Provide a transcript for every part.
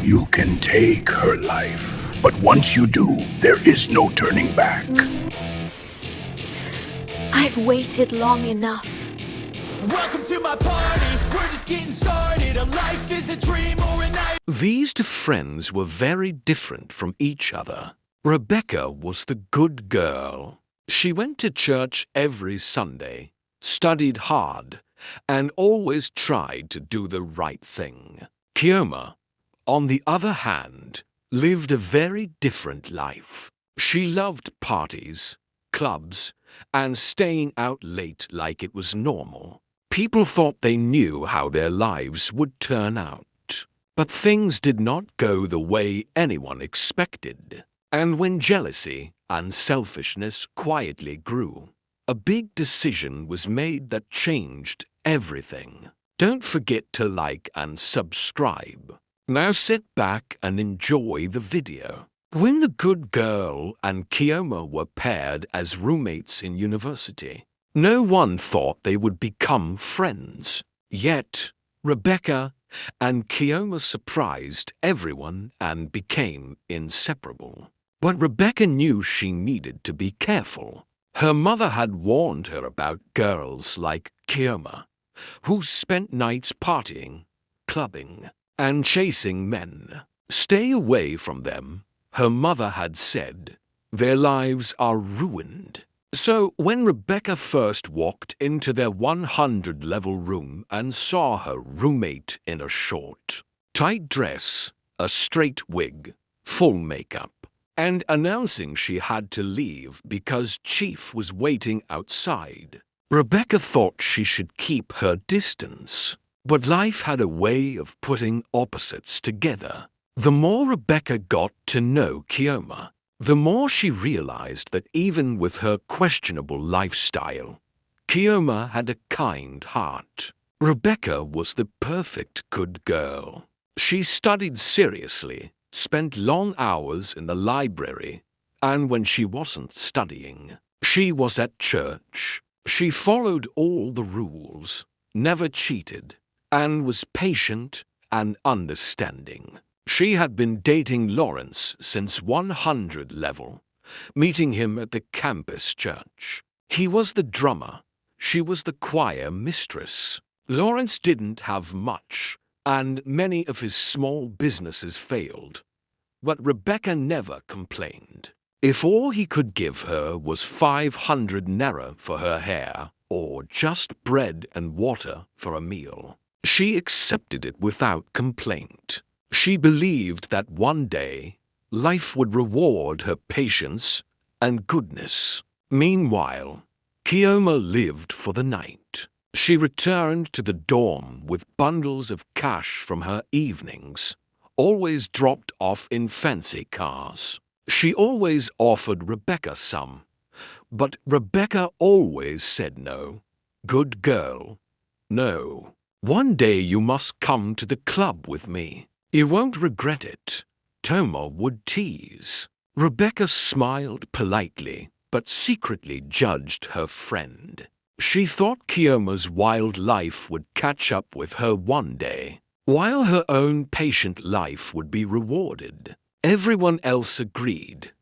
You can take her life, but once you do, there is no turning back. I've waited long enough. Welcome to my party, we're just getting started. A life is a dream or a night. These two friends were very different from each other. Rebecca was the good girl. She went to church every Sunday, studied hard, and always tried to do the right thing. Chioma, on the other hand, lived a very different life. She loved parties, clubs, and staying out late like it was normal. People thought they knew how their lives would turn out. But things did not go the way anyone expected. And when jealousy and selfishness quietly grew, a big decision was made that changed everything. Don't forget to like and subscribe. Now sit back and enjoy the video. When the good girl and Chioma were paired as roommates in university, no one thought they would become friends. Yet, Rebecca and Chioma surprised everyone and became inseparable. But Rebecca knew she needed to be careful. Her mother had warned her about girls like Chioma, who spent nights partying, clubbing, and chasing men. Stay away from them, her mother had said. Their lives are ruined. So when Rebecca first walked into their 100-level room and saw her roommate in a short, tight dress, a straight wig, full makeup, and announcing she had to leave because Chief was waiting outside, Rebecca thought she should keep her distance. But life had a way of putting opposites together. The more Rebecca got to know Chioma, the more she realized that even with her questionable lifestyle, Chioma had a kind heart. Rebecca was the perfect good girl. She studied seriously, spent long hours in the library, and when she wasn't studying, she was at church. She followed all the rules, never cheated, and was patient and understanding. She had been dating Lawrence since 100 level, meeting him at the campus church. He was the drummer, she was the choir mistress. Lawrence didn't have much, and many of his small businesses failed. But Rebecca never complained. If all he could give her was 500 naira for her hair, or just bread and water for a meal, she accepted it without complaint. She believed that one day, life would reward her patience and goodness. Meanwhile, Chioma lived for the night. She returned to the dorm with bundles of cash from her evenings, always dropped off in fancy cars. She always offered Rebecca some, but Rebecca always said no. Good girl, no. One day you must come to the club with me. You won't regret it, Toma would tease. Rebecca smiled politely, but secretly judged her friend. She thought Chioma's wild life would catch up with her one day, while her own patient life would be rewarded. Everyone else agreed.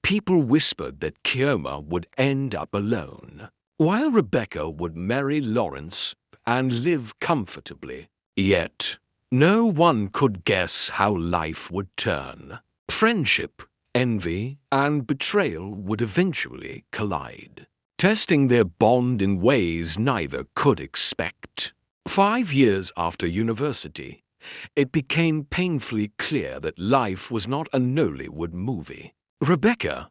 People whispered that Chioma would end up alone, while Rebecca would marry Lawrence and live comfortably. Yet, no one could guess how life would turn. Friendship, envy, and betrayal would eventually collide, testing their bond in ways neither could expect. 5 years after university, it became painfully clear that life was not a Nollywood movie. Rebecca,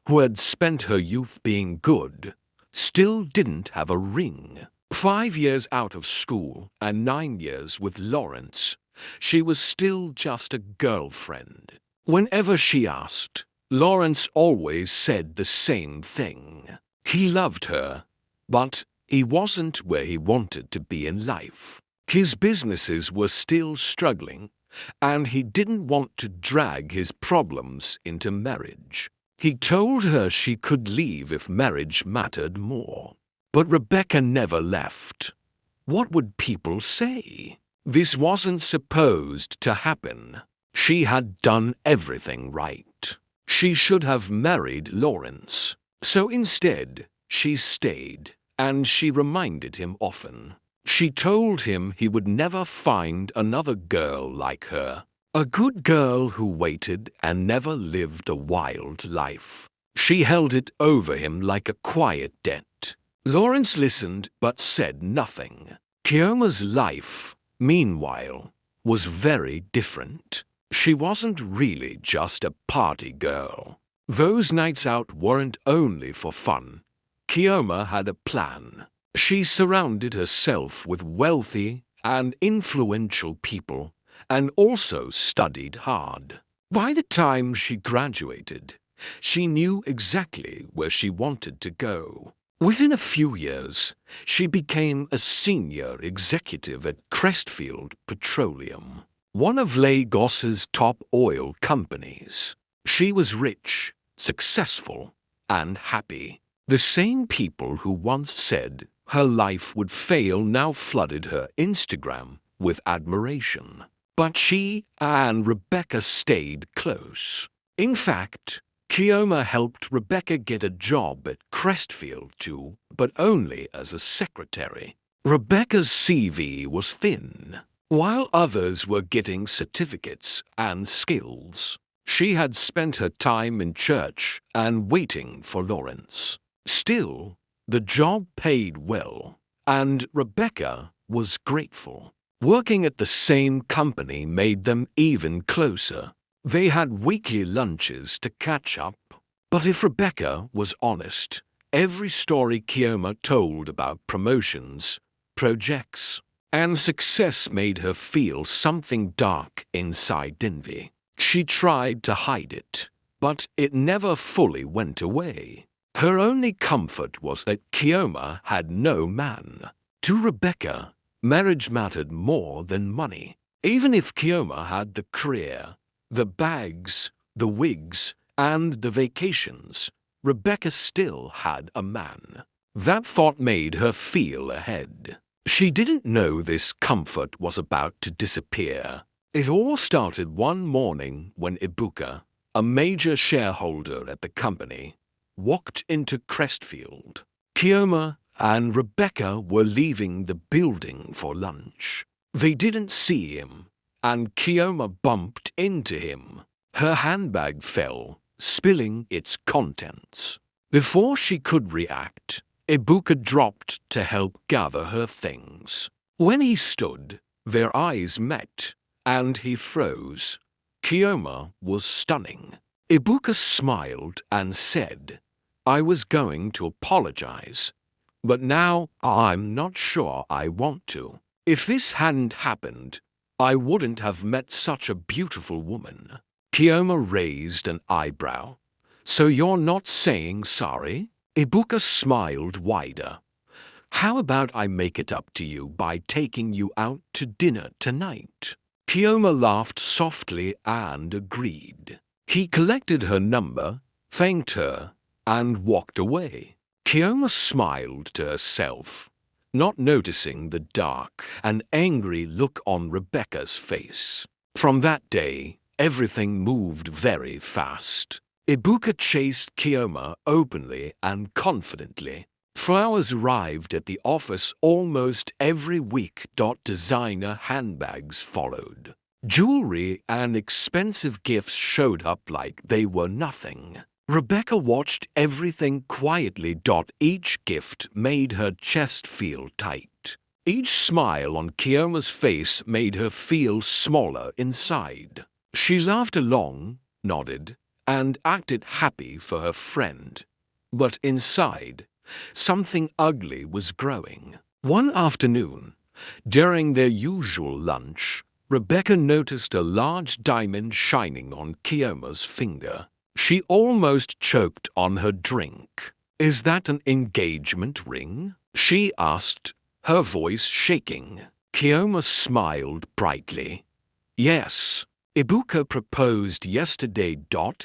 who had spent her youth being good, still didn't have a ring. 5 years out of school and 9 years with Lawrence, she was still just a girlfriend. Whenever she asked, Lawrence always said the same thing. He loved her, but he wasn't where he wanted to be in life. His businesses were still struggling, and he didn't want to drag his problems into marriage. He told her she could leave if marriage mattered more. But Rebecca never left. What would people say? This wasn't supposed to happen. She had done everything right. She should have married Lawrence. So instead, she stayed, and she reminded him often. She told him he would never find another girl like her. A good girl who waited and never lived a wild life. She held it over him like a quiet debt. Lawrence listened but said nothing. Chioma's life, meanwhile, was very different. She wasn't really just a party girl. Those nights out weren't only for fun. Chioma had a plan. She surrounded herself with wealthy and influential people and also studied hard. By the time she graduated, she knew exactly where she wanted to go. Within a few years, she became a senior executive at Crestfield Petroleum, one of Lagos's top oil companies. She was rich, successful, and happy. The same people who once said her life would fail now flooded her Instagram with admiration. But she and Rebecca stayed close. In fact, Chioma helped Rebecca get a job at Crestfield too, but only as a secretary. Rebecca's CV was thin, while others were getting certificates and skills. She had spent her time in church and waiting for Lawrence. Still, the job paid well, and Rebecca was grateful. Working at the same company made them even closer. They had weekly lunches to catch up. But if Rebecca was honest, every story Chioma told about promotions, projects, and success made her feel something dark inside envy. She tried to hide it, but it never fully went away. Her only comfort was that Chioma had no man. To Rebecca, marriage mattered more than money. Even if Chioma had the career, the bags, the wigs, and the vacations, Rebecca still had a man. That thought made her feel ahead. She didn't know this comfort was about to disappear. It all started one morning when Ibuka, a major shareholder at the company, walked into Crestfield. Chioma and Rebecca were leaving the building for lunch. They didn't see him, and Chioma bumped into him. Her handbag fell, spilling its contents. Before she could react, Ibuka dropped to help gather her things. When he stood, their eyes met, and he froze. Chioma was stunning. Ibuka smiled and said, "I was going to apologize, but now I'm not sure I want to. If this hadn't happened, I wouldn't have met such a beautiful woman." Chioma raised an eyebrow. "So you're not saying sorry?" Ibuka smiled wider. "How about I make it up to you by taking you out to dinner tonight?" Chioma laughed softly and agreed. He collected her number, thanked her, and walked away. Chioma smiled to herself, not noticing the dark and angry look on Rebecca's face. From that day, everything moved very fast. Ibuka chased Chioma openly and confidently. Flowers arrived at the office almost every week. Designer handbags followed. Jewelry and expensive gifts showed up like they were nothing. Rebecca watched everything quietly. Each gift made her chest feel tight. Each smile on Chioma's face made her feel smaller inside. She laughed along, nodded, and acted happy for her friend. But inside, something ugly was growing. One afternoon, during their usual lunch, Rebecca noticed a large diamond shining on Chioma's finger. She almost choked on her drink. "Is that an engagement ring?" she asked, her voice shaking. Chioma smiled brightly. "Yes. Ibuka proposed yesterday.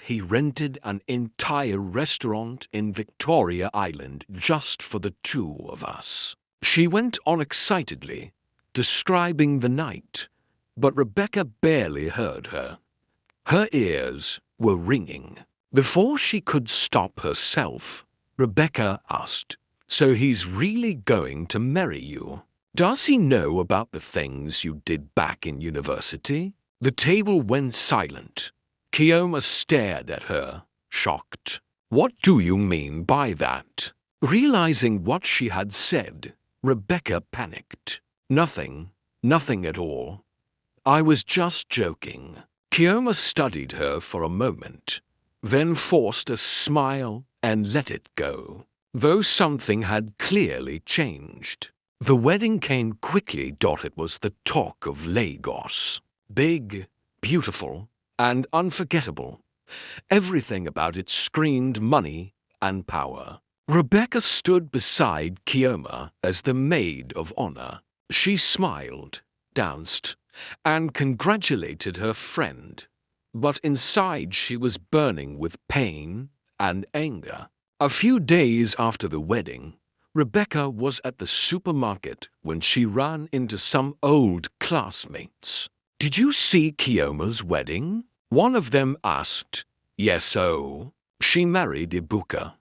He rented an entire restaurant in Victoria Island just for the two of us." She went on excitedly, describing the night, but Rebecca barely heard her. Her ears were ringing. Before she could stop herself, Rebecca asked, "So he's really going to marry you? Does he know about the things you did back in university?" The table went silent. Chioma stared at her, shocked. "What do you mean by that?" Realizing what she had said, Rebecca panicked. Nothing at all. I was just joking." Chioma studied her for a moment, then forced a smile and let it go, though something had clearly changed. The wedding came quickly. It was the talk of Lagos. Big, beautiful, and unforgettable. Everything about it screamed money and power. Rebecca stood beside Chioma as the maid of honor. She smiled, danced, and congratulated her friend. But inside she was burning with pain and anger. A few days after the wedding, Rebecca was at the supermarket when she ran into some old classmates. "Did you see Chioma's wedding?" one of them asked. "Yes-o. She married Ibuka.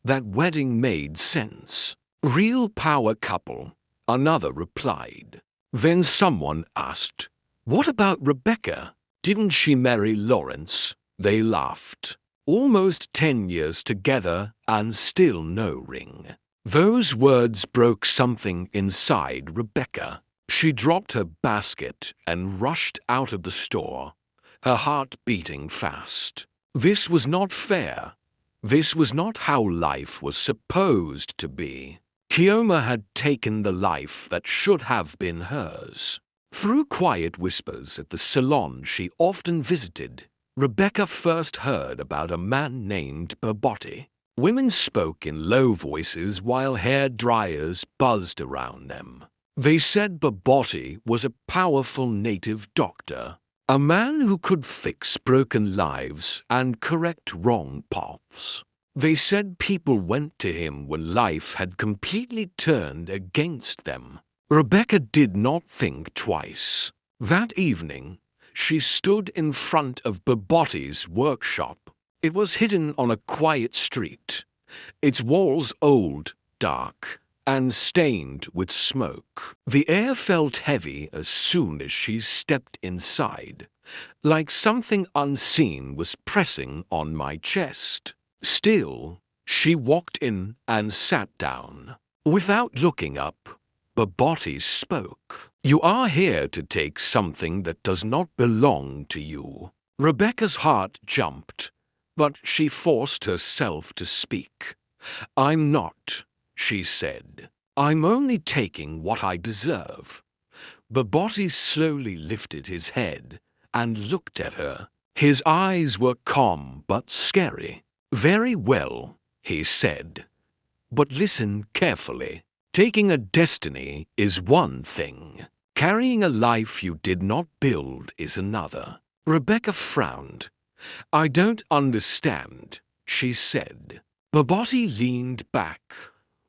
That wedding made sense. Real power couple," another replied. Then someone asked, "What about Rebecca? Didn't she marry Lawrence?" They laughed. Almost 10 years together and still no ring. Those words broke something inside Rebecca. She dropped her basket and rushed out of the store, her heart beating fast. This was not fair. This was not how life was supposed to be. Chioma had taken the life that should have been hers. Through quiet whispers at the salon she often visited, Rebecca first heard about a man named Babotti. Women spoke in low voices while hair dryers buzzed around them. They said Babotti was a powerful native doctor, a man who could fix broken lives and correct wrong paths. They said people went to him when life had completely turned against them. Rebecca did not think twice. That evening, she stood in front of Babotti's workshop. It was hidden on a quiet street, its walls old, dark, and stained with smoke. The air felt heavy as soon as she stepped inside, like something unseen was pressing on my chest. Still, she walked in and sat down. Without looking up, Babotti spoke. "You are here to take something that does not belong to you." Rebecca's heart jumped, but she forced herself to speak. "I'm not," she said. "I'm only taking what I deserve." Babotti slowly lifted his head and looked at her. His eyes were calm but scary. "Very well," he said. "But listen carefully. Taking a destiny is one thing. Carrying a life you did not build is another." Rebecca frowned. "I don't understand," she said. Babotti leaned back.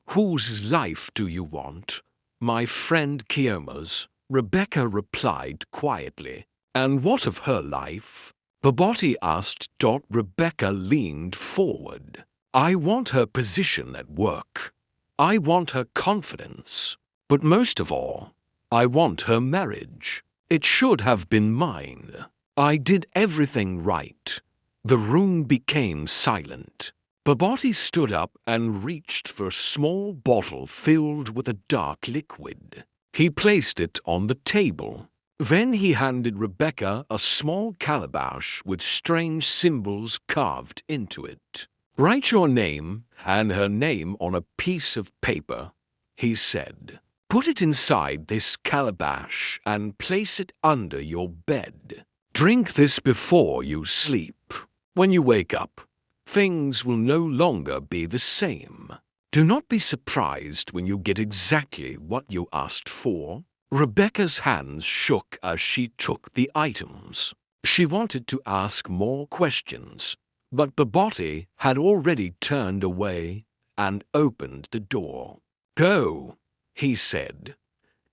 "Whose life do you want?" "My friend Chioma's," Rebecca replied quietly. "And what of her life?" Babotti asked. Rebecca leaned forward. "I want her position at work. I want her confidence. But most of all, I want her marriage. It should have been mine. I did everything right." The room became silent. Babotti stood up and reached for a small bottle filled with a dark liquid. He placed it on the table. Then he handed Rebecca a small calabash with strange symbols carved into it. "Write your name and her name on a piece of paper," he said. "Put it inside this calabash and place it under your bed. Drink this before you sleep. When you wake up, things will no longer be the same. Do not be surprised when you get exactly what you asked for." Rebecca's hands shook as she took the items. She wanted to ask more questions, but Babotti had already turned away and opened the door. "Go," he said.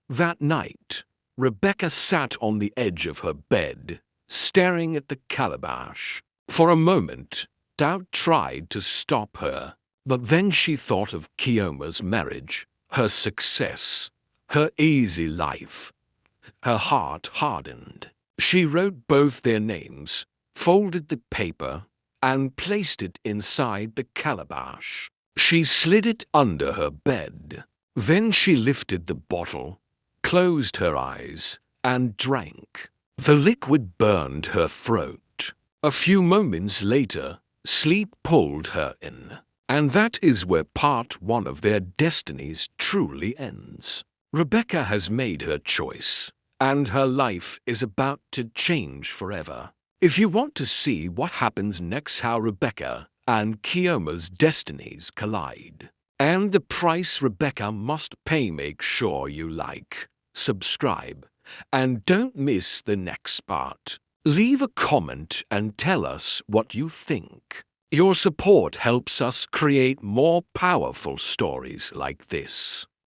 That night, Rebecca sat on the edge of her bed, staring at the calabash. For a moment, doubt tried to stop her, but then she thought of Chioma's marriage, her success, her easy life. Her heart hardened. She wrote both their names, folded the paper, and placed it inside the calabash. She slid it under her bed. Then she lifted the bottle, closed her eyes, and drank. The liquid burned her throat. A few moments later, sleep pulled her in. And that is where part one of their destinies truly ends. Rebecca has made her choice, and her life is about to change forever. If you want to see what happens next, how Rebecca and Chioma's destinies collide, and the price Rebecca must pay, make sure you like, subscribe, and don't miss the next part. Leave a comment and tell us what you think. Your support helps us create more powerful stories like this.